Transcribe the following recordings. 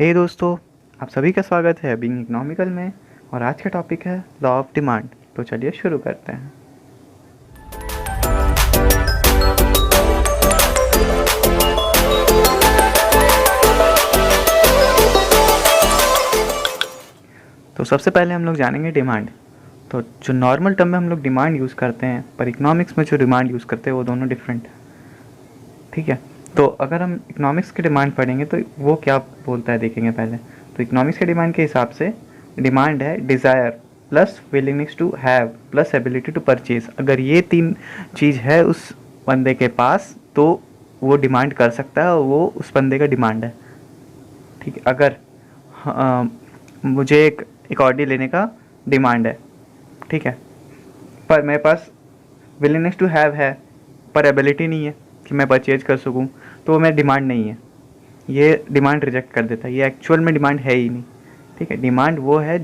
हे दोस्तों, आप सभी का स्वागत है बीइंग इकोनॉमिकल में। और आज का टॉपिक है लॉ ऑफ डिमांड। तो चलिए शुरू करते हैं। तो सबसे पहले हम लोग जानेंगे डिमांड। तो जो नॉर्मल टर्म में हम लोग डिमांड यूज़ करते हैं, पर इकोनॉमिक्स में जो डिमांड यूज़ करते हैं वो दोनों डिफरेंट है। ठीक है, तो अगर हम इकोनॉमिक्स की डिमांड पढ़ेंगे तो वो क्या बोलता है देखेंगे पहले। तो इकोनॉमिक्स के डिमांड के हिसाब से डिमांड है desire plus willingness to have plus ability to purchase. अगर ये तीन चीज़ है उस बंदे के पास तो वो डिमांड कर सकता है और वो उस बंदे का डिमांड है। ठीक है, अगर मुझे एक ऑडी लेने का डिमांड है, ठीक है, पर मेरे पास विलिंगनेस टू हैव है पर एबिलिटी नहीं है कि मैं परचेज कर सकूं, तो वो मेरा डिमांड नहीं है। ये डिमांड रिजेक्ट कर देता है, ये एक्चुअल में डिमांड है ही नहीं। ठीक है, डिमांड वो है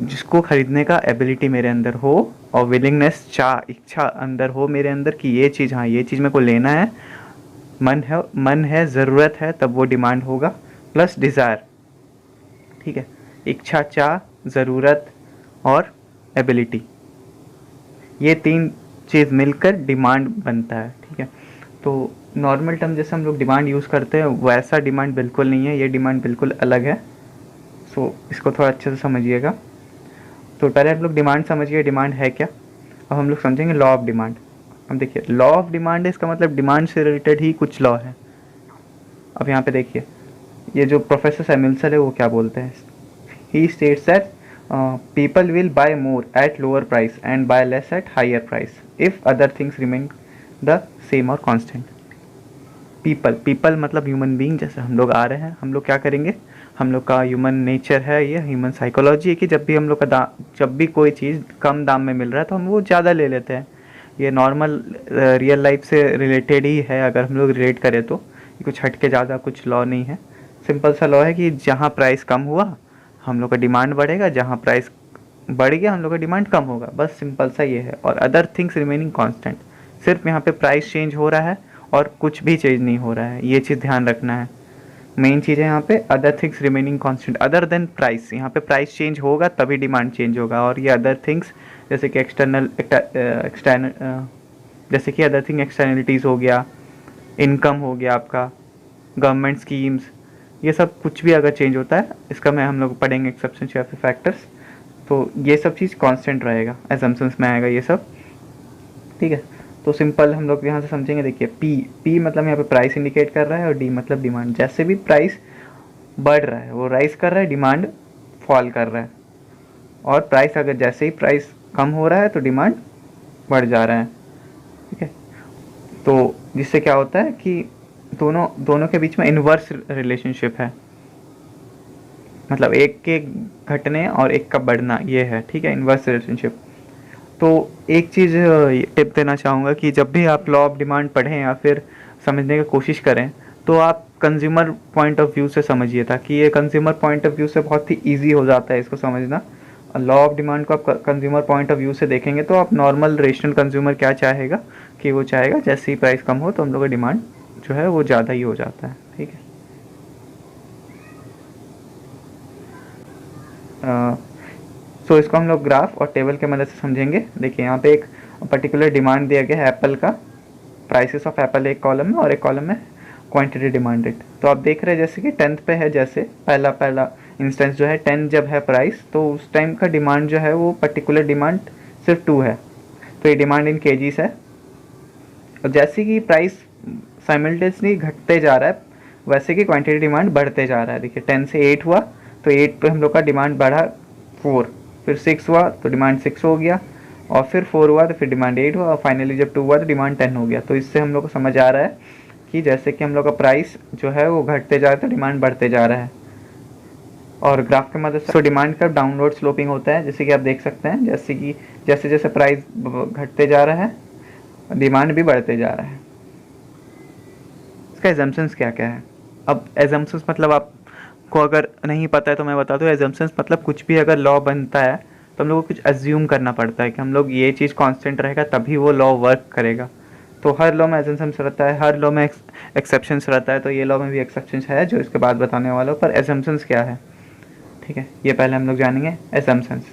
जिसको खरीदने का एबिलिटी मेरे अंदर हो और विलिंगनेस इच्छा अंदर हो मेरे अंदर कि ये चीज़, हाँ ये चीज़ मेरे को लेना है, मन है ज़रूरत है, तब वो डिमांड होगा। प्लस डिज़ायर, ठीक है, इच्छा, ज़रूरत और एबिलिटी, ये तीन चीज़ मिलकर डिमांड बनता है। ठीक है, तो नॉर्मल टर्म जैसे हम लोग डिमांड यूज़ करते हैं वैसा डिमांड बिल्कुल नहीं है, ये डिमांड बिल्कुल अलग है। सो इसको थोड़ा अच्छे से समझिएगा। तो पहले हम लोग डिमांड समझिए, डिमांड है क्या। अब हम लोग समझेंगे लॉ ऑफ डिमांड। अब देखिए, लॉ ऑफ डिमांड है, इसका मतलब डिमांड से रिलेटेड ही कुछ लॉ है। अब यहाँ पे देखिए, ये जो प्रोफेसर सैमुअल्सन है वो क्या बोलते हैं। He states that people will buy more at lower price and buy less at higher price if other things remain the same or constant। people मतलब ह्यूमन बीइंग, जैसे हम लोग आ रहे हैं, हम लोग क्या करेंगे, हम लोग का ह्यूमन नेचर है, ये ह्यूमन साइकोलॉजी है कि जब भी हम लोग का जब भी कोई चीज़ कम दाम में मिल रहा है तो हम वो ज़्यादा ले लेते हैं। ये नॉर्मल रियल लाइफ से रिलेटेड ही है, अगर हम लोग रिलेट करें तो कुछ हट के ज़्यादा कुछ लॉ नहीं है। सिंपल सा लॉ है कि जहाँ प्राइस कम हुआ हम लोग का डिमांड बढ़ेगा, जहाँ प्राइस बढ़ गया हम लोग का डिमांड कम होगा, बस सिंपल सा ये है। और अदर थिंग्स रिमेनिंग कांस्टेंट, सिर्फ यहाँ पे प्राइस चेंज हो रहा है और कुछ भी चेंज नहीं हो रहा है, ये चीज़ ध्यान रखना है। मेन चीज़ है यहाँ पे other things remaining constant, other than price. यहाँ पे प्राइस चेंज होगा तभी डिमांड चेंज होगा। और ये अदर थिंग्स जैसे कि जैसे कि अदर थिंग एक्सटर्नलिटीज़ हो गया, इनकम हो गया आपका, गवर्नमेंट स्कीम्स, ये सब कुछ भी अगर चेंज होता है, इसका मैं हम लोग पढ़ेंगे एक्सेप्शंस या फिर फैक्टर्स, तो ये सब चीज़ कांस्टेंट रहेगा, एजम्पशंस में आएगा ये सब। ठीक है, तो सिंपल हम लोग यहाँ से समझेंगे। देखिए, पी मतलब यहाँ पे प्राइस इंडिकेट कर रहा है और डी मतलब डिमांड। जैसे भी प्राइस बढ़ रहा है वो राइज कर रहा है, डिमांड फॉल कर रहा है। और प्राइस अगर जैसे ही प्राइस कम हो रहा है तो डिमांड बढ़ जा रहा है। ठीक है, तो जिससे क्या होता है कि दोनों के बीच में इन्वर्स रिलेशनशिप है, मतलब एक के घटने और एक का बढ़ना, ये है। ठीक है, इन्वर्स रिलेशनशिप। तो एक चीज़ टिप देना चाहूँगा कि जब भी आप लॉ ऑफ डिमांड पढ़ें या फिर समझने की कोशिश करें तो आप कंज्यूमर पॉइंट ऑफ व्यू से समझिए, ताकि ये कंज्यूमर पॉइंट ऑफ व्यू से बहुत ही ईजी हो जाता है इसको समझना। लॉ ऑफ डिमांड को आप कंज्यूमर पॉइंट ऑफ व्यू से देखेंगे तो आप नॉर्मल रेशनल कंज्यूमर क्या चाहेगा कि वो चाहेगा जैसे ही प्राइस कम हो तो हम लोग का डिमांड जो है वो ज़्यादा ही हो जाता है। ठीक है, सो इसको हम लोग ग्राफ और टेबल के मदद से समझेंगे। देखिए, यहाँ पे एक पर्टिकुलर डिमांड दिया गया है एप्पल का, प्राइसेस ऑफ एप्पल एक कॉलम में और एक कॉलम में क्वांटिटी डिमांडेड। तो आप देख रहे हैं जैसे कि 10th पे है, जैसे पहला इंस्टेंस जो है 10 जब है प्राइस, तो उस टाइम का डिमांड जो है वो पर्टिकुलर डिमांड सिर्फ 2 है, तो ये डिमांड इन केजीस है। और जैसे कि प्राइस साइमल्टेनियसली घटते जा रहा है वैसे कि क्वांटिटी डिमांड बढ़ते जा रहा है। देखिए, 10 से 8 हुआ तो 8 पे हम लोग का डिमांड बढ़ा 4, फिर 6 हुआ तो डिमांड 6 हो गया, और फिर 4 हुआ तो फिर डिमांड 8 हुआ, और फाइनली जब 2 हुआ तो डिमांड 10 हो गया। तो इससे हम लोग को समझ आ रहा है कि जैसे कि हम लोग का प्राइस जो है वो घटते जा रहा है तो डिमांड बढ़ते जा रहा है। और ग्राफ के मदद से तो डिमांड का डाउनवर्ड स्लोपिंग होता है, जैसे कि आप देख सकते हैं, जैसे कि जैसे जैसे प्राइस घटते जा रहा है डिमांड भी बढ़ते जा रहा है। इसका एजम्पशंस क्या क्या है। अब एजम्पशंस मतलब आपको अगर नहीं पता है तो मैं बता दूं, एजम्पशंस मतलब कुछ भी अगर लॉ बनता है तो हम लोग को कुछ अज्यूम करना पड़ता है कि हम लोग ये चीज़ कांस्टेंट रहेगा तभी वो लॉ वर्क करेगा। तो तो हर लॉ में एजम्पशंस रहता है, हर लॉ में एक्सेप्शंस रहता है, तो ये लॉ में भी एक्सेप्शंस है जो इसके बाद बताने वाला हूँ। पर एजम्पशंस क्या है, ठीक है, ये पहले हम लोग जानेंगे एजम्पशंस।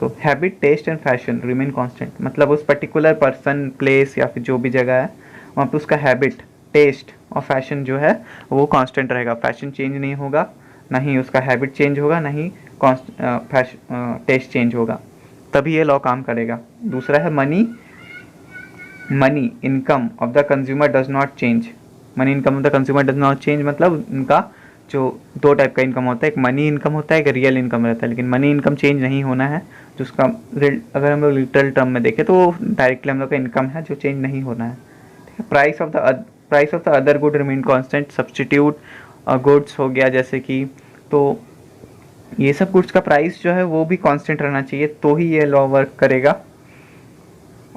तो habit, taste and fashion remain constant, मतलब उस पर्टिकुलर पर्सन, प्लेस या फिर जो भी जगह है वहाँ पे उसका हैबिट, टेस्ट और फैशन जो है वो कांस्टेंट रहेगा। फैशन चेंज नहीं होगा, ना ही उसका हैबिट चेंज होगा, ना ही टेस्ट चेंज होगा, तभी ये लॉ काम करेगा। दूसरा है money, money income of the consumer does not change. Money income of the consumer does not change मतलब उनका जो दो टाइप का इनकम होता है, एक मनी इनकम होता है, एक रियल इनकम रहता है, लेकिन मनी इनकम चेंज नहीं होना है, जो उसका अगर हम लोग लिटरल टर्म में देखें तो डायरेक्टली हम लोग का इनकम है जो चेंज नहीं होना है, ठीक है। Price of the other good remain constant, substitute goods हो गया जैसे कि, तो ये सब गुड्स का प्राइस जो है वो भी कांस्टेंट रहना चाहिए, तो ही ये लॉ वर्क करेगा।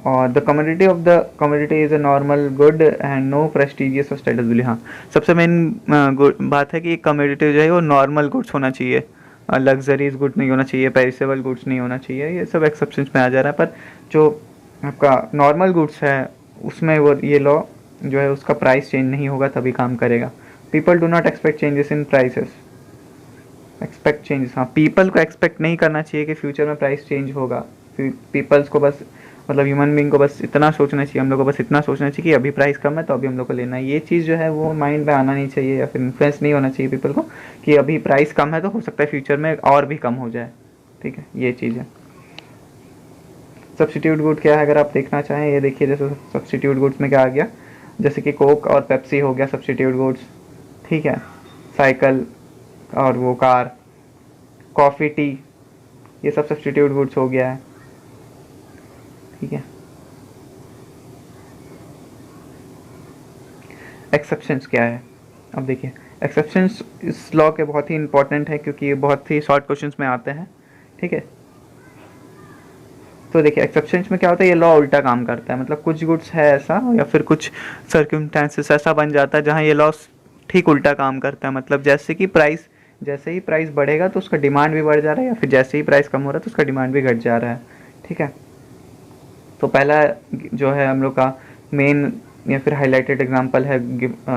और the commodity of the commodity is a normal good and no prestigious और स्टेटस वैल्यू। हाँ, सबसे मेन बात है कि कमोडिटी जो है वो नॉर्मल गुड्स होना चाहिए, लग्जरीज गुड नहीं होना चाहिए, पेरिसेबल गुड्स नहीं होना चाहिए, ये सब एक्सेप्शंस में आ जा रहा है। पर जो आपका नॉर्मल गुड्स है उसमें वो ये लॉ जो है उसका प्राइस चेंज नहीं होगा, तभी काम करेगा। People do not expect changes in prices, expect changes, हाँ, पीपल को एक्सपेक्ट नहीं करना चाहिए कि फ्यूचर में प्राइस चेंज होगा। पीपल्स को बस, मतलब ह्यूमन बीइंग को बस इतना सोचना चाहिए, हम लोग को बस इतना सोचना चाहिए कि अभी प्राइस कम है तो अभी हम लोग को लेना है। ये चीज़ जो है वो माइंड में आना नहीं चाहिए, या फिर इन्फ्लुएंस नहीं होना चाहिए पीपल को कि अभी प्राइस कम है तो हो सकता है फ्यूचर में और भी कम हो जाए, ठीक है, ये चीज़ है। सब्स्टिट्यूट गुड क्या है अगर आप देखना चाहें, ये देखिए, जैसे सब्स्टिट्यूट गुड्स में क्या आ गया, जैसे कि कोक और पेप्सी हो गया सब्स्टिट्यूट गुड्स, ठीक है। साइकिल और वो कार, कॉफ़ी, टी, ये सब सब्स्टिट्यूट गुड्स हो गया है, ठीक है। एक्सेप्शंस क्या है, अब देखिए, एक्सेप्शंस इस लॉ के बहुत ही इंपॉर्टेंट है क्योंकि ये बहुत ही शॉर्ट क्वेश्चंस में आते हैं, ठीक है। तो देखिए एक्सेप्शंस में क्या होता है, ये लॉ उल्टा काम करता है, मतलब कुछ गुड्स है ऐसा या फिर कुछ सर्कमस्टेंसेस ऐसा बन जाता है जहाँ ये लॉ ठीक उल्टा काम करता है। मतलब जैसे कि प्राइस, जैसे ही प्राइस बढ़ेगा तो उसका डिमांड भी बढ़ जा रहा है, या फिर जैसे ही प्राइस कम हो रहा है तो उसका डिमांड भी घट जा रहा है, ठीक है। तो पहला जो है हम लोग का मेन या फिर हाईलाइटेड एग्जांपल है,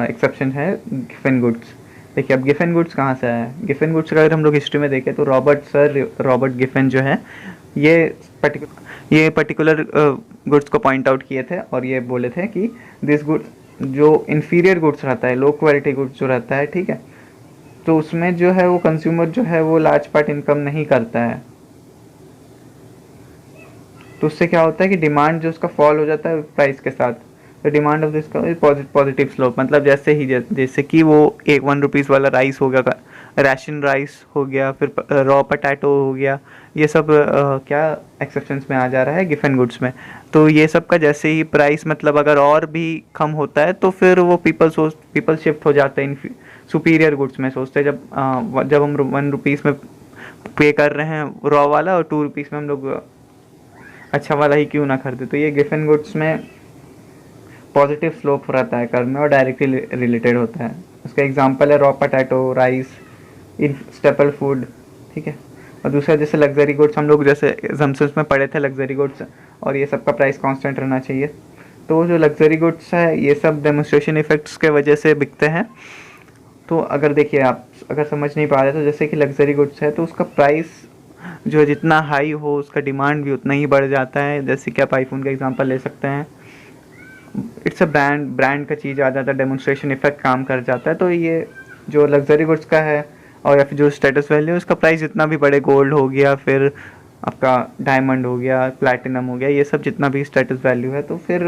एक्सेप्शन है गिफन गुड्स। देखिए अब गिफन गुड्स कहाँ से आया है, गिफन गुड्स का अगर हम लोग हिस्ट्री में देखें तो रॉबर्ट गिफन जो है ये पर्टिकुलर गुड्स को पॉइंट आउट किए थे और ये बोले थे कि दिस गुड्स जो इन्फीरियर गुड्स रहता है, लो क्वालिटी गुड्स जो रहता है, ठीक है, तो उसमें जो है वो कंज्यूमर जो है वो लार्ज पार्ट इनकम नहीं करता है, तो उससे क्या होता है कि डिमांड जो उसका फॉल हो जाता है प्राइस के साथ। तो demand of this positive slope, मतलब जैसे कि वो एक 1 रुपीज़ वाला राइस हो गया, राशन राइस हो गया, फिर रॉ पटैटो हो गया, ये सब क्या एक्सेप्शंस में आ जा रहा है गिफन गुड्स में। तो ये सब का जैसे ही प्राइस मतलब अगर और भी कम होता है तो फिर वो पीपल शिफ्ट हो जाते हैं इन सुपीरियर गुड्स में, सोचते हैं जब हम 1 रुपीज़ में पे कर रहे हैं रॉ वाला और 2 रुपीज़ में हम लोग अच्छा वाला ही क्यों ना खरीदे। तो ये गिफन गुड्स में पॉजिटिव स्लोप रहता है कर्व में और डायरेक्टली रिलेटेड होता है। उसका एग्जांपल है रॉ पटैटो, राइस, इन स्टेपल फूड, ठीक है। और दूसरा जैसे लग्जरी गुड्स, हम लोग जैसे जमसन्स में पढ़े थे लग्जरी गुड्स, और ये सब का प्राइस कांस्टेंट रहना चाहिए। तो जो लग्जरी गुड्स है ये सब डेमोन्स्ट्रेशन इफेक्ट्स के वजह से बिकते हैं। तो अगर देखिए आप अगर समझ नहीं पा रहे तो जैसे कि लग्जरी गुड्स है तो उसका प्राइस जो है जितना हाई हो उसका डिमांड भी उतना ही बढ़ जाता है। जैसे कि आप आईफोन का एग्जांपल ले सकते हैं, इट्स अ ब्रांड का चीज़ आ जाता है, डेमोन्स्ट्रेशन इफेक्ट काम कर जाता है। तो ये जो लग्जरी गुड्स का है और या फिर जो स्टेटस वैल्यू है उसका प्राइस जितना भी बढ़े, गोल्ड हो गया, फिर आपका डायमंड हो गया, प्लैटिनम हो गया, ये सब जितना भी स्टेटस वैल्यू है तो फिर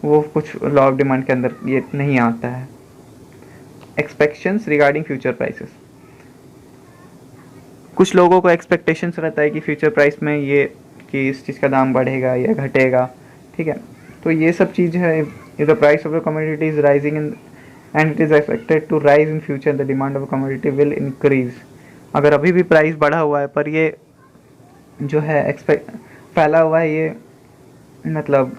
वो कुछ लॉ ऑफ डिमांड के अंदर ये नहीं आता है। एक्सपेक्टेशंस रिगार्डिंग फ्यूचर प्राइसेस, कुछ लोगों को एक्सपेक्टेशंस रहता है कि फ्यूचर प्राइस में ये कि इस चीज़ का दाम बढ़ेगा या घटेगा, ठीक है। तो ये सब चीज़ है, if the price of the commodity is rising in and it is expected to rise in future, the demand of commodity will increase. अगर अभी भी प्राइस बढ़ा हुआ है पर ये जो है फैला हुआ है, ये मतलब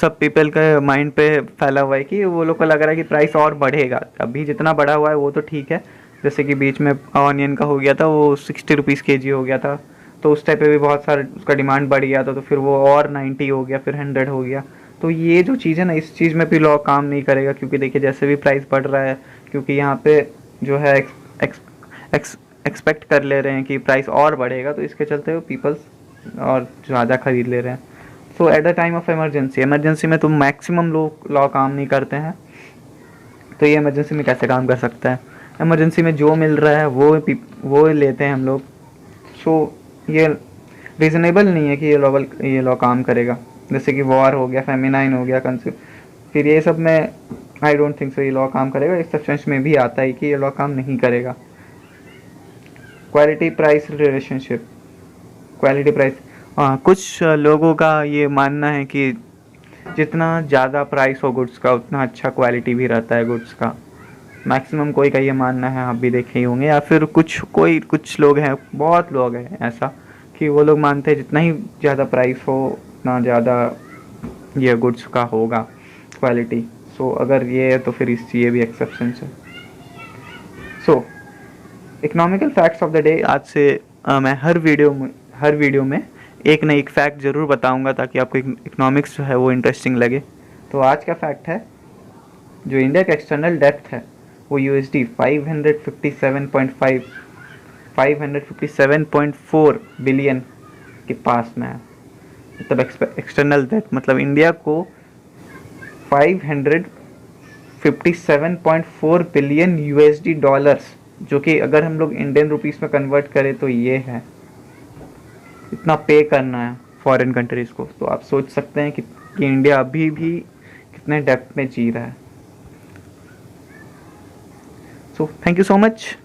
सब पीपल के माइंड पे फैला हुआ है कि वो लोग को लग रहा है कि प्राइस और बढ़ेगा। अभी जितना बढ़ा हुआ है वो तो ठीक है, जैसे कि बीच में ऑनियन का हो गया था, वो 60 रुपीज़ kg हो गया था, तो उस टाइप पे भी बहुत सारा उसका डिमांड बढ़ गया था, तो फिर वो और 90 हो गया, फिर 100 हो गया। तो ये जो चीज़ है ना, इस चीज़ में भी लॉ काम नहीं करेगा, क्योंकि देखिए जैसे भी प्राइस बढ़ रहा है, क्योंकि यहाँ पे जो है एक्सपेक्ट कर ले रहे हैं कि प्राइस और बढ़ेगा, तो इसके चलते वो पीपल्स और ज़्यादा खरीद ले रहे हैं। So at the time of emergency में तो मैक्सिमम लोग लॉ काम नहीं करते हैं, तो ये इमरजेंसी में कैसे काम कर सकता है? इमरजेंसी में जो मिल रहा है वो लेते हैं हम लोग। सो ये रीज़नेबल नहीं है कि ये लॉ काम करेगा। जैसे कि वॉर हो गया, फेमिनाइन हो गया, फिर ये सब में आई डोंट थिंक सो ये लॉ काम करेगा। एक्सेप्शंस में भी आता है कि ये लॉ काम नहीं करेगा। Quality price relationship, quality price, हाँ, कुछ लोगों का ये मानना है कि जितना ज़्यादा प्राइस हो गुड्स का उतना अच्छा क्वालिटी भी रहता है गुड्स का। मैक्सिमम कोई का ये मानना है, आप भी देखे ही होंगे, या फिर कुछ लोग हैं, बहुत लोग हैं ऐसा कि वो लोग मानते हैं जितना ही ज़्यादा प्राइस हो उतना ज़्यादा ये गुड्स का होगा क्वालिटी। सो अगर ये है तो फिर ये भी एक्सेप्शन है। So economical facts of the day. आज से मैं हर वीडियो में एक ना एक फैक्ट ज़रूर बताऊंगा, ताकि आपको इकोनॉमिक्स जो है वो इंटरेस्टिंग लगे। तो आज का फैक्ट है, जो इंडिया का एक्सटर्नल डेप्थ है वो USD 557.4 बिलियन के पास में है। मतलब एक्सटर्नल डेप्थ मतलब इंडिया को 557.4 बिलियन USD डॉलर्स, जो कि अगर हम लोग इंडियन रुपीस में कन्वर्ट करें तो ये है, इतना पे करना है फॉरेन कंट्रीज़ को। तो आप सोच सकते हैं कि इंडिया अभी भी कितने डेप्थ में जी रहा है। So thank you so much.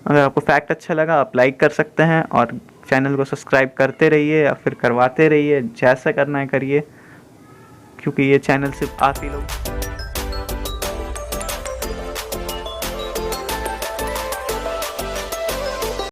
अगर आपको फैक्ट अच्छा लगा आप लाइक कर सकते हैं, और चैनल को सब्सक्राइब करते रहिए या फिर करवाते रहिए, जैसा करना है करिए, क्योंकि ये चैनल सिर्फ आप ही लोग